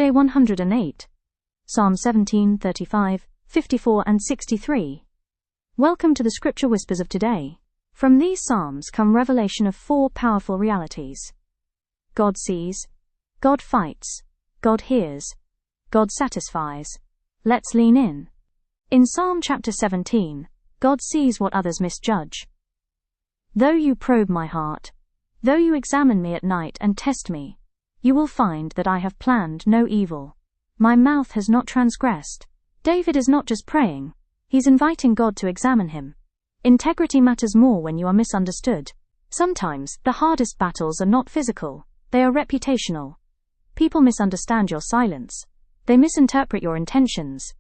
Day 108. Psalm 17, 35, 54 and 63. Welcome to the Scripture Whispers of today. From these Psalms come revelation of 4 powerful realities. God sees, God fights, God hears, God satisfies. Let's lean in. In Psalm chapter 17, God sees what others misjudge. Though you probe my heart, though you examine me at night and test me, you will find that I have planned no evil. My mouth has not transgressed. David is not just praying, he's inviting God to examine him. Integrity matters more when you are misunderstood. Sometimes, the hardest battles are not physical, they are reputational. People misunderstand your silence. They misinterpret your intentions.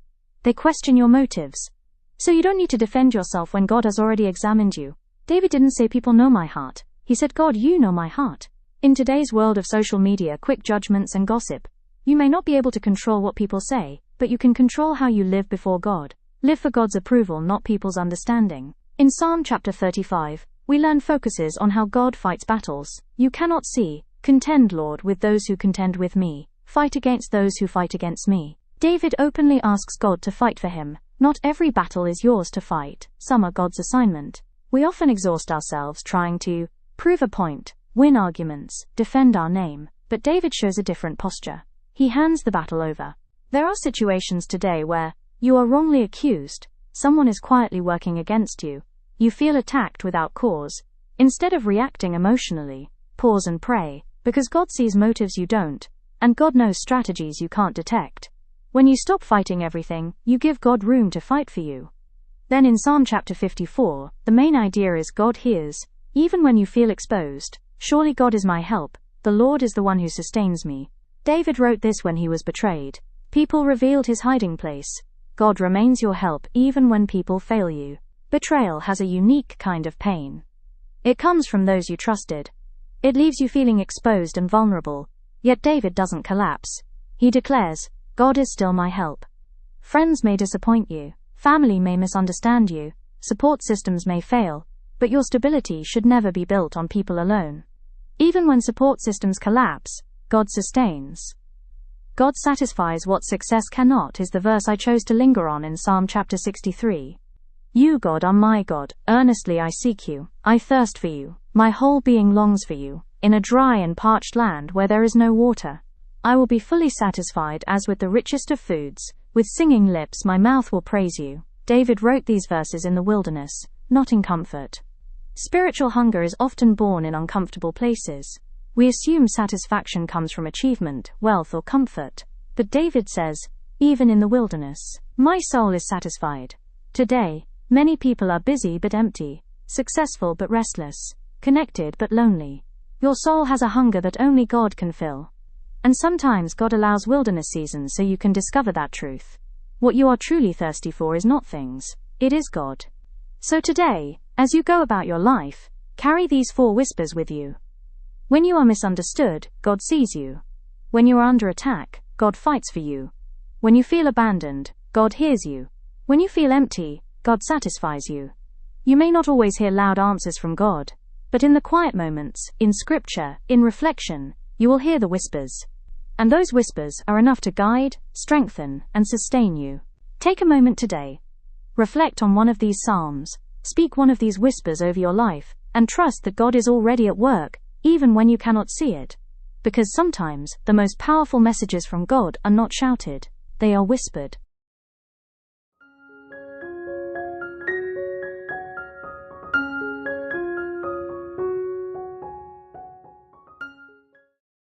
They question your motives. So you don't need to defend yourself when God has already examined you. David didn't say people know my heart. He said, God, you know my heart. In today's world of social media, quick judgments and gossip, you may not be able to control what people say, but you can control how you live before God. Live for God's approval, not people's understanding. In Psalm chapter 35, we learn focuses on how God fights battles. You cannot see, contend, Lord, with those who contend with me. Fight against those who fight against me. David openly asks God to fight for him. Not every battle is yours to fight. Some are God's assignment. We often exhaust ourselves trying to prove a point, win arguments, defend our name, but David shows a different posture. He hands the battle over. There are situations today where you are wrongly accused, someone is quietly working against you, you feel attacked without cause. Instead of reacting emotionally, pause and pray, because God sees motives you don't, and God knows strategies you can't detect. When you stop fighting everything, you give God room to fight for you. Then in Psalm chapter 54, the main idea is God hears, even when you feel exposed. Surely God is my help, the Lord is the one who sustains me. David wrote this when he was betrayed. People revealed his hiding place. God remains your help even when people fail you. Betrayal has a unique kind of pain. It comes from those you trusted. It leaves you feeling exposed and vulnerable. Yet David doesn't collapse. He declares, God is still my help. Friends may disappoint you. Family may misunderstand you. Support systems may fail. But your stability should never be built on people alone. Even when support systems collapse, God sustains. God satisfies what success cannot is the verse I chose to linger on in Psalm chapter 63. You, God, are my God. Earnestly I seek you. I thirst for you. My whole being longs for you. In a dry and parched land where there is no water, I will be fully satisfied as with the richest of foods. With singing lips my mouth will praise you. David wrote these verses in the wilderness, not in comfort. Spiritual hunger is often born in uncomfortable places. We assume satisfaction comes from achievement, wealth, or comfort. But David says, even in the wilderness, my soul is satisfied. Today, many people are busy but empty, successful but restless, connected but lonely. Your soul has a hunger that only God can fill. And sometimes God allows wilderness seasons so you can discover that truth. What you are truly thirsty for is not things, it is God. So today, as you go about your life, carry these 4 whispers with you. When you are misunderstood, God sees you. When you are under attack, God fights for you. When you feel abandoned, God hears you. When you feel empty, God satisfies you. You may not always hear loud answers from God, but in the quiet moments, in scripture, in reflection, you will hear the whispers. And those whispers are enough to guide, strengthen, and sustain you. Take a moment today. Reflect on one of these psalms. Speak one of these whispers over your life, and trust that God is already at work, even when you cannot see it. Because sometimes, the most powerful messages from God are not shouted, they are whispered.